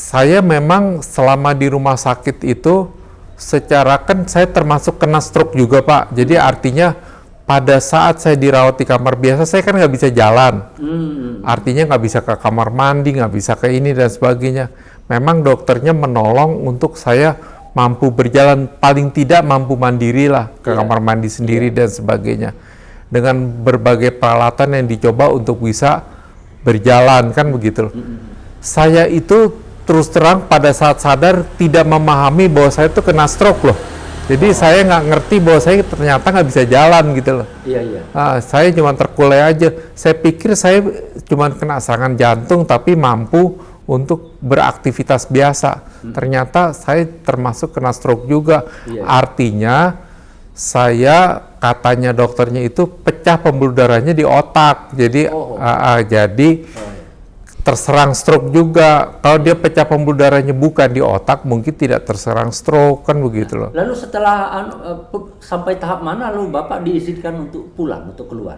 saya memang selama di rumah sakit itu secara kan saya termasuk kena stroke juga Pak. Jadi artinya pada saat saya dirawat di kamar biasa saya kan nggak bisa jalan. Artinya nggak bisa ke kamar mandi, nggak bisa ke ini dan sebagainya. Memang dokternya menolong untuk saya mampu berjalan, paling tidak mampu mandiri lah ke kamar mandi sendiri dan sebagainya. Dengan berbagai peralatan yang dicoba untuk bisa berjalan kan begitu. Saya itu terus terang pada saat sadar tidak memahami bahwa saya itu kena stroke loh. Jadi saya nggak ngerti bahwa saya ternyata nggak bisa jalan gitu loh. Saya cuma terkulai aja. Saya pikir saya cuma kena serangan jantung tapi mampu untuk beraktivitas biasa. Ternyata saya termasuk kena stroke juga. Artinya saya katanya dokternya itu pecah pembuluh darahnya di otak. Jadi jadi terserang stroke juga. Kalau dia pecah pembuluh darahnya bukan di otak, mungkin tidak terserang stroke kan begitu loh. Lalu setelah sampai tahap mana lalu Bapak diizinkan untuk pulang, untuk keluar?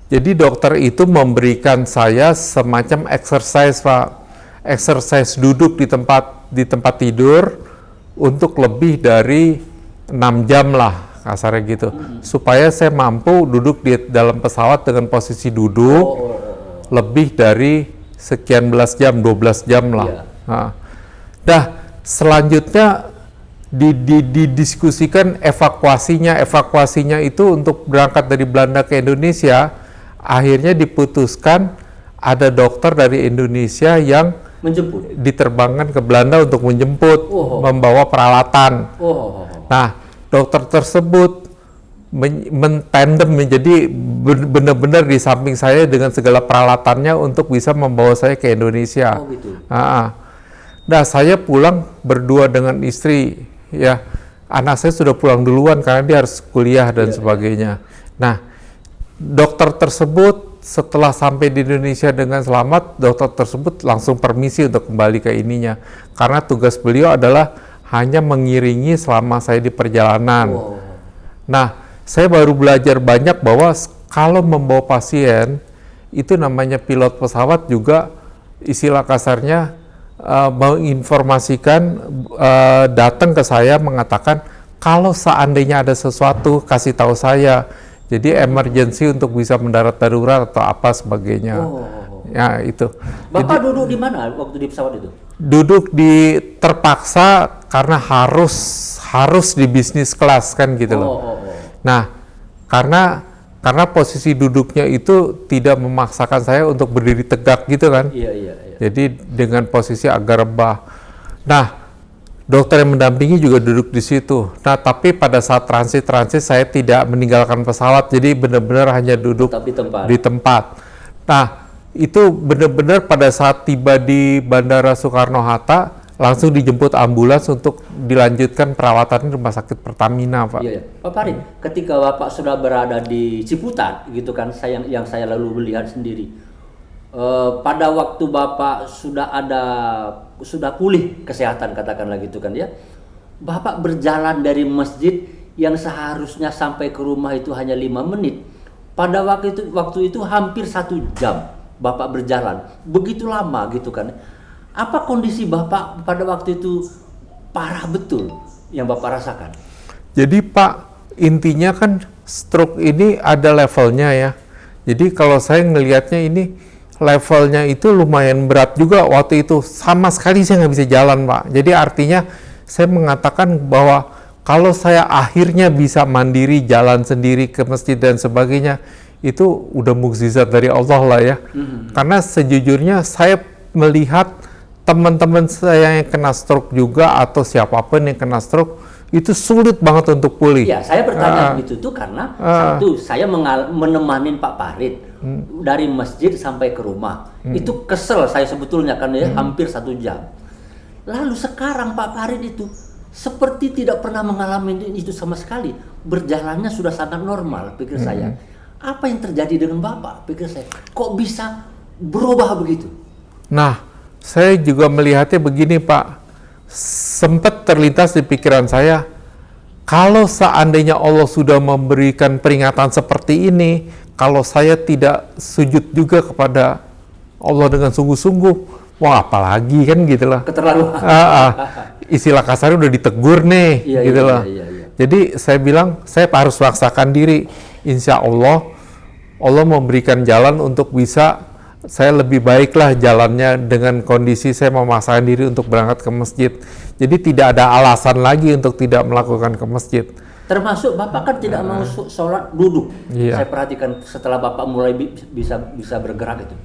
Jadi dokter itu memberikan saya semacam exercise Pak. Exercise duduk di tempat tidur untuk lebih dari 6 jam lah kasarnya gitu. Supaya saya mampu duduk di dalam pesawat dengan posisi duduk lebih dari sekian belas jam, 12 jam lah. Nah, selanjutnya didiskusikan evakuasinya itu untuk berangkat dari Belanda ke Indonesia. Akhirnya diputuskan ada dokter dari Indonesia yang menjemput, diterbangkan ke Belanda untuk menjemput, membawa peralatan. Nah, dokter tersebut mentandem menjadi benar-benar di samping saya dengan segala peralatannya untuk bisa membawa saya ke Indonesia. Nah, saya pulang berdua dengan istri, ya. Anak saya sudah pulang duluan karena dia harus kuliah dan sebagainya. Nah, dokter tersebut setelah sampai di Indonesia dengan selamat, dokter tersebut langsung permisi untuk kembali ke ininya. Karena tugas beliau adalah hanya mengiringi selama saya di perjalanan. Nah, saya baru belajar banyak bahwa kalau membawa pasien, itu namanya pilot pesawat juga istilah kasarnya menginformasikan, datang ke saya mengatakan kalau seandainya ada sesuatu kasih tahu saya. Jadi emergency untuk bisa mendarat darurat atau apa sebagainya. Ya itu. Bapak duduk di mana waktu di pesawat itu? Duduk di terpaksa karena harus di bisnis kelas kan gitu loh. Nah, karena posisi duduknya itu tidak memaksakan saya untuk berdiri tegak gitu kan. Jadi dengan posisi agak rebah. Nah, dokter yang mendampingi juga duduk di situ. Nah, tapi pada saat transit saya tidak meninggalkan pesawat, jadi benar-benar hanya duduk di tempat. Nah, itu benar-benar pada saat tiba di Bandara Soekarno-Hatta, langsung dijemput ambulans untuk dilanjutkan perawatan di Rumah Sakit Pertamina, Pak. Pak Farid, ketika Bapak sudah berada di Ciputat, gitu kan, yang saya lalu melihat sendiri, pada waktu Bapak sudah pulih kesehatan, katakanlah gitu kan ya, Bapak berjalan dari masjid yang seharusnya sampai ke rumah itu hanya 5 menit. Pada waktu itu hampir 1 jam Bapak berjalan, begitu lama gitu kan. Apa kondisi Bapak pada waktu itu parah betul yang Bapak rasakan? Jadi Pak, intinya kan stroke ini ada levelnya ya. Jadi kalau saya ngelihatnya ini levelnya itu lumayan berat juga waktu itu. Sama sekali saya nggak bisa jalan Pak. Jadi artinya saya mengatakan bahwa kalau saya akhirnya bisa mandiri jalan sendiri ke masjid dan sebagainya, itu udah mukjizat dari Allah lah ya. Karena sejujurnya saya melihat teman-teman saya yang kena stroke juga atau siapapun yang kena stroke itu sulit banget untuk pulih. Ya, saya bertanya begitu tuh karena satu, saya menemani Pak Farid dari masjid sampai ke rumah. Itu kesel saya sebetulnya karena hampir 1 jam. Lalu sekarang Pak Farid itu seperti tidak pernah mengalami itu sama sekali. Berjalannya sudah sangat normal, pikir saya. Apa yang terjadi dengan Bapak, pikir saya? Kok bisa berubah begitu? Nah, saya juga melihatnya begini Pak, sempat terlintas di pikiran saya, kalau seandainya Allah sudah memberikan peringatan seperti ini, kalau saya tidak sujud juga kepada Allah dengan sungguh-sungguh, wah apalagi kan gitu loh. Keterlaluan. Istilah kasarnya udah ditegur nih, Iya, gitu iya, loh. iya, iya. Jadi saya bilang saya harus paksakan diri. Insya Allah, Allah memberikan jalan untuk bisa saya lebih baiklah jalannya dengan kondisi saya memaksakan diri untuk berangkat ke masjid. Jadi tidak ada alasan lagi untuk tidak melakukan ke masjid. Termasuk Bapak kan tidak mau sholat duduk. Iya. Saya perhatikan setelah Bapak mulai bisa bergerak itu.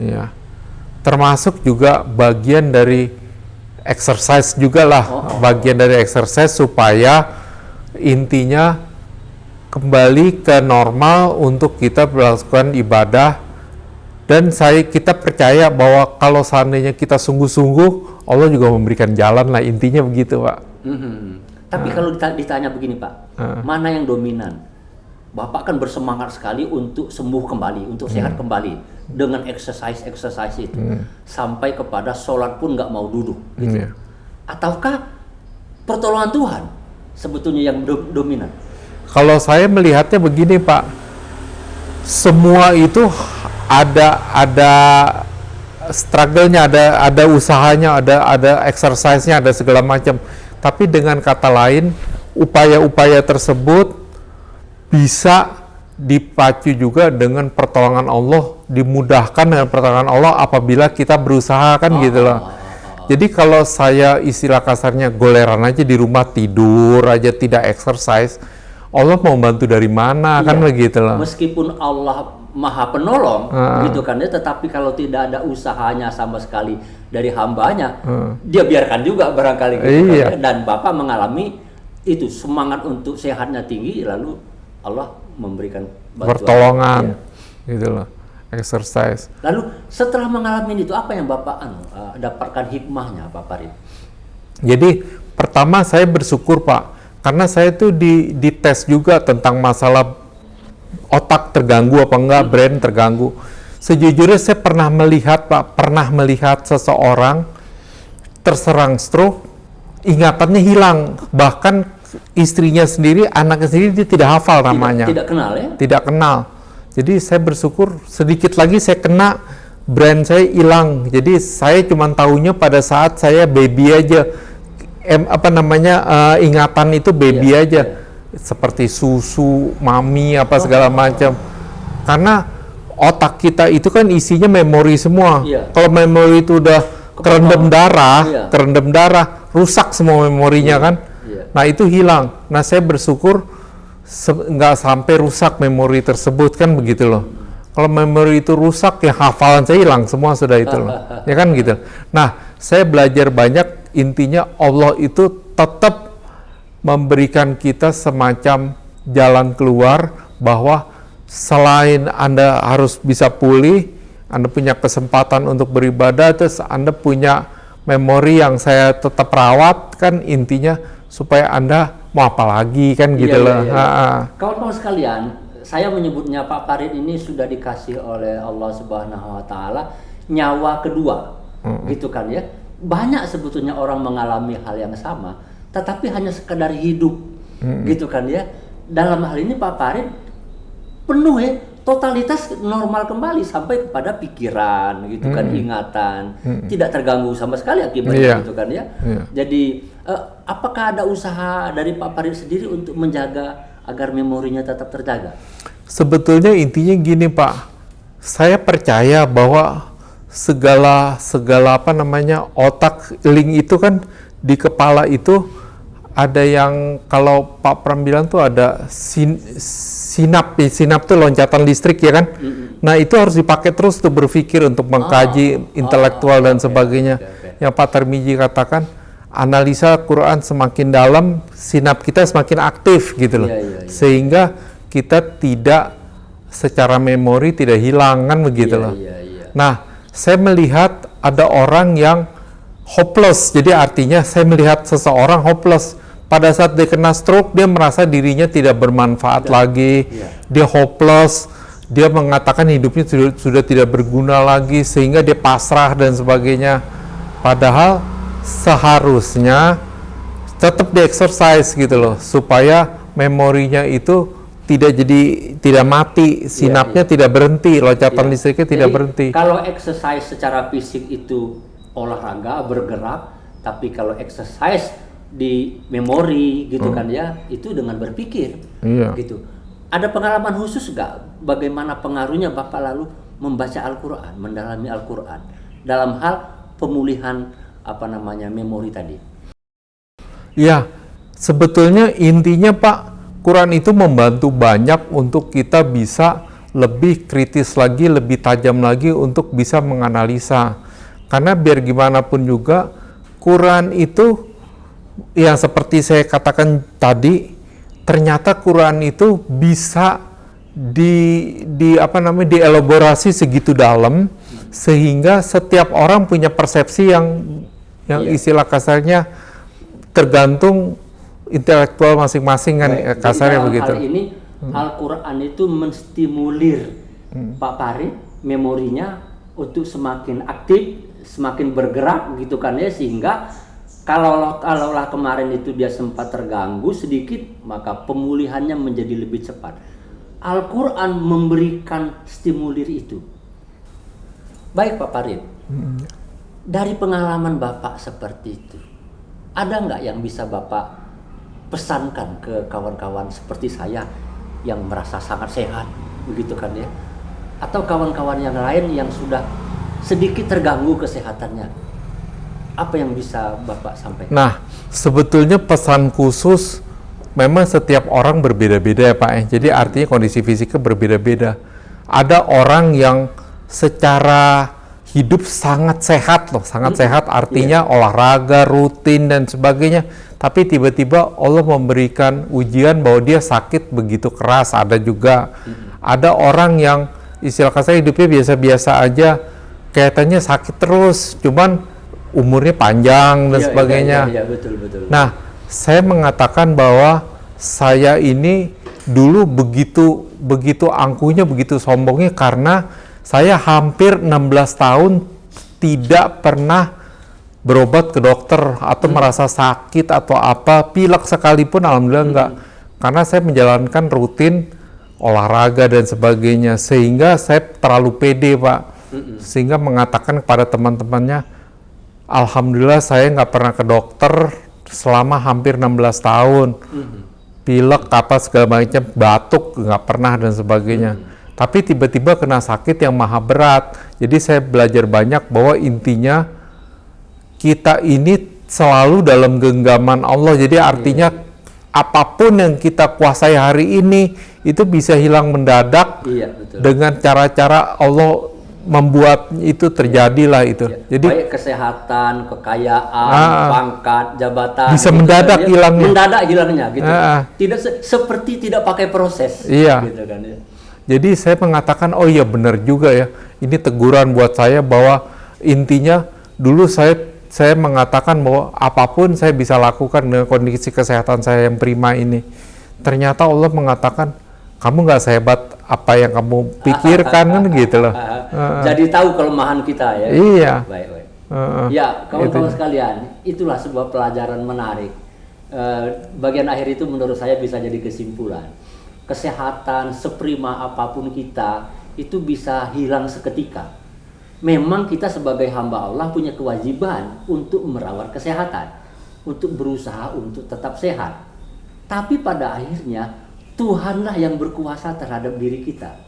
Iya. Termasuk juga bagian dari exercise juga lah, bagian dari exercise supaya intinya kembali ke normal untuk kita melakukan ibadah. Dan kita percaya bahwa kalau seandainya kita sungguh-sungguh, Allah juga memberikan jalan lah, intinya begitu Pak. Tapi kalau ditanya begini Pak, mana yang dominan? Bapak kan bersemangat sekali untuk sembuh kembali, untuk sehat kembali dengan exercise itu, sampai kepada sholat pun nggak mau duduk, gitu. Ataukah pertolongan Tuhan sebetulnya yang dominan? Kalau saya melihatnya begini Pak, semua itu ada struggle-nya, ada usahanya, ada exercise-nya, ada segala macam. Tapi dengan kata lain, upaya-upaya tersebut bisa dipacu juga dengan pertolongan Allah, dimudahkan dengan pertolongan Allah apabila kita berusaha kan gitu loh. Jadi kalau saya istilah kasarnya goleran aja di rumah, tidur aja tidak exercise, Allah mau bantu dari mana kan begitu loh. Meskipun Allah Maha Penolong gitu kan ya, tetapi kalau tidak ada usahanya sama sekali dari hambanya, dia biarkan juga barangkali gitu kan ya. Dan Bapak mengalami itu semangat untuk sehatnya tinggi, lalu Allah memberikan bantuan, pertolongan gitu loh, exercise. Lalu setelah mengalami itu apa yang Bapak dapatkan hikmahnya Pak Farid? Jadi pertama saya bersyukur Pak, karena saya tuh dites juga tentang masalah otak terganggu apa enggak, brain terganggu. Sejujurnya saya pernah melihat seseorang terserang stroke, ingatannya hilang, bahkan istrinya sendiri, anaknya sendiri dia tidak hafal namanya. Tidak kenal ya? Tidak kenal. Jadi saya bersyukur sedikit lagi saya kena, brain saya hilang. Jadi saya cuma tahunya pada saat saya baby aja, ingatan itu baby aja. Seperti susu, mami, apa segala macam. Karena otak kita itu kan isinya memori semua. Kalau memori itu udah kerendam darah, rusak semua memorinya kan. Nah itu hilang. Nah saya bersyukur nggak sampai rusak memori tersebut kan begitu loh. Kalau memori itu rusak ya hafalan saya hilang semua sudah itu loh. Ya kan gitu. Nah saya belajar banyak, intinya Allah itu tetap memberikan kita semacam jalan keluar, bahwa selain Anda harus bisa pulih, Anda punya kesempatan untuk beribadah, terus Anda punya memori yang saya tetap rawat kan, intinya supaya Anda mau apa lagi kan gitu loh. Kawan-kawan sekalian, saya menyebutnya Pak Farid ini sudah dikasih oleh Allah Subhanahu wa taala nyawa kedua. Gitu kan ya. Banyak sebetulnya orang mengalami hal yang sama, tetapi hanya sekedar hidup, gitu kan ya. Dalam hal ini Pak Farid penuh ya, totalitas normal kembali sampai kepada pikiran, gitu kan, ingatan, tidak terganggu sama sekali akibatnya, gitu kan ya. Jadi apakah ada usaha dari Pak Farid sendiri untuk menjaga agar memorinya tetap terjaga? Sebetulnya intinya gini Pak, saya percaya bahwa segala otak link itu kan di kepala itu ada yang, kalau Pak Pram bilang tuh ada sinap tuh loncatan listrik ya kan. Nah itu harus dipakai terus untuk berpikir, untuk mengkaji intelektual dan sebagainya. Yang Pak Tarmizi katakan, analisa Quran semakin dalam, sinap kita semakin aktif gitu loh. Sehingga kita tidak secara memori tidak hilang kan begitu loh. Nah saya melihat ada orang yang hopeless, jadi artinya saya melihat seseorang hopeless. Pada saat dia kena stroke, dia merasa dirinya tidak bermanfaat lagi, dia hopeless, dia mengatakan hidupnya sudah tidak berguna lagi, sehingga dia pasrah dan sebagainya. Padahal seharusnya tetap di exercise gitu loh, supaya memorinya itu tidak mati, sinapnya tidak berhenti, loncatan listriknya tidak berhenti. Kalau exercise secara fisik itu olahraga, bergerak, tapi kalau exercise di memori gitu kan ya, itu dengan berpikir. Iya. Gitu. Ada pengalaman khusus nggak bagaimana pengaruhnya Bapak lalu membaca Al-Quran, mendalami Al-Quran dalam hal pemulihan memori tadi? Ya, sebetulnya intinya Pak, Quran itu membantu banyak untuk kita bisa lebih kritis lagi, lebih tajam lagi untuk bisa menganalisa. Karena biar gimana pun juga, Quran itu yang seperti saya katakan tadi, ternyata Quran itu bisa dielaborasi segitu dalam sehingga setiap orang punya persepsi yang istilah kasarnya tergantung intelektual masing-masing kan. Baik. Kasarnya dalam begitu. Hal ini Al-Quran itu menstimulir Pak Farid memorinya untuk semakin aktif, semakin bergerak gitu kan ya, sehingga kalaulah kemarin itu dia sempat terganggu sedikit, maka pemulihannya menjadi lebih cepat. Al-Quran memberikan stimulir itu. Baik Pak Farid, dari pengalaman Bapak seperti itu, ada nggak yang bisa Bapak pesankan ke kawan-kawan seperti saya yang merasa sangat sehat, begitu kan ya? Atau kawan-kawan yang lain yang sudah sedikit terganggu kesehatannya, apa yang bisa Bapak sampaikan? Nah, sebetulnya pesan khusus memang setiap orang berbeda-beda ya Pak. Jadi artinya kondisi fisiknya berbeda-beda. Ada orang yang secara hidup sangat sehat loh, sangat sehat artinya olahraga rutin dan sebagainya. Tapi tiba-tiba Allah memberikan ujian bahwa dia sakit begitu keras. Ada juga, ada orang yang istilah kasar hidupnya biasa-biasa aja, kelihatannya sakit terus, cuman umurnya panjang dan sebagainya. Iya, betul. Nah, saya mengatakan bahwa saya ini dulu begitu angkuhnya, begitu sombongnya karena saya hampir 16 tahun tidak pernah berobat ke dokter atau merasa sakit atau apa, pilek sekalipun alhamdulillah enggak. Karena saya menjalankan rutin olahraga dan sebagainya, sehingga saya terlalu pede Pak. Sehingga mengatakan kepada teman-temannya, alhamdulillah saya nggak pernah ke dokter selama hampir 16 tahun. Pilek apa segala macam, batuk nggak pernah dan sebagainya. Tapi tiba-tiba kena sakit yang maha berat. Jadi saya belajar banyak bahwa intinya kita ini selalu dalam genggaman Allah. Jadi artinya apapun yang kita kuasai hari ini itu bisa hilang mendadak. Dengan cara-cara Allah membuat itu terjadilah itu. Jadi baik kesehatan, kekayaan, pangkat, jabatan bisa gitu mendadak kan, hilangnya. Mendadak hilangnya gitu. Tidak seperti tidak pakai proses. Iya. Gitu kan, ya. Jadi saya mengatakan, oh iya benar juga ya. Ini teguran buat saya bahwa intinya dulu saya mengatakan bahwa apapun saya bisa lakukan dengan kondisi kesehatan saya yang prima ini. Ternyata Allah mengatakan, kamu nggak sehebat apa yang kamu pikirkan kan gitu loh. Jadi tahu kelemahan kita ya. Iya. Baik. Ya, kawan-kawan sekalian, itulah sebuah pelajaran menarik. Bagian akhir itu menurut saya bisa jadi kesimpulan. Kesehatan seprima apapun kita itu bisa hilang seketika. Memang kita sebagai hamba Allah punya kewajiban untuk merawat kesehatan, untuk berusaha untuk tetap sehat. Tapi pada akhirnya Tuhanlah yang berkuasa terhadap diri kita.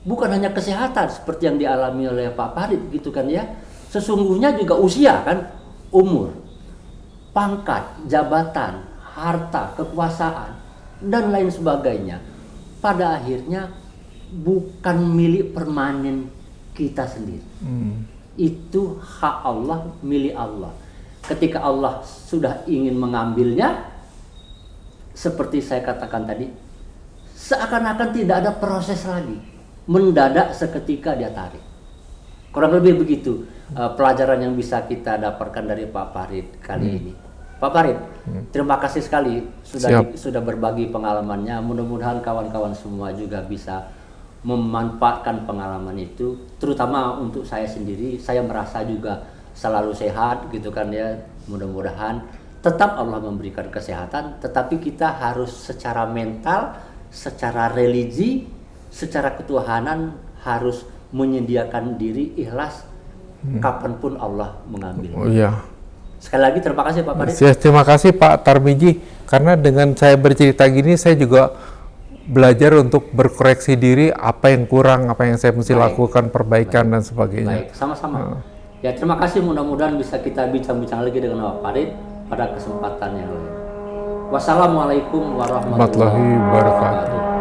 Bukan hanya kesehatan seperti yang dialami oleh Pak Farid gitu kan ya. Sesungguhnya juga usia kan, umur, pangkat, jabatan, harta, kekuasaan, dan lain sebagainya. Pada akhirnya bukan milik permanen kita sendiri. Itu hak Allah, milik Allah. Ketika Allah sudah ingin mengambilnya, seperti saya katakan tadi, seakan-akan tidak ada proses lagi, mendadak seketika dia tarik. Kurang lebih begitu pelajaran yang bisa kita dapatkan dari Pak Farid kali ini. Pak Farid, terima kasih sekali sudah berbagi pengalamannya. Mudah-mudahan kawan-kawan semua juga bisa memanfaatkan pengalaman itu, terutama untuk saya sendiri. Saya merasa juga selalu sehat gitu kan ya. Mudah-mudahan tetap Allah memberikan kesehatan, tetapi kita harus secara mental, secara religi, secara ketuhanan harus menyediakan diri ikhlas kapanpun Allah mengambil. Oh iya. Sekali lagi terima kasih Pak Farid. Terima kasih Pak Tarmiji, karena dengan saya bercerita gini saya juga belajar untuk berkoreksi diri, apa yang kurang, apa yang saya mesti lakukan, perbaikan dan sebagainya. Baik, sama-sama. Ya terima kasih, mudah-mudahan bisa kita bincang-bincang lagi dengan Pak Farid pada kesempatan yang lain. Wassalamualaikum warahmatullahi wabarakatuh.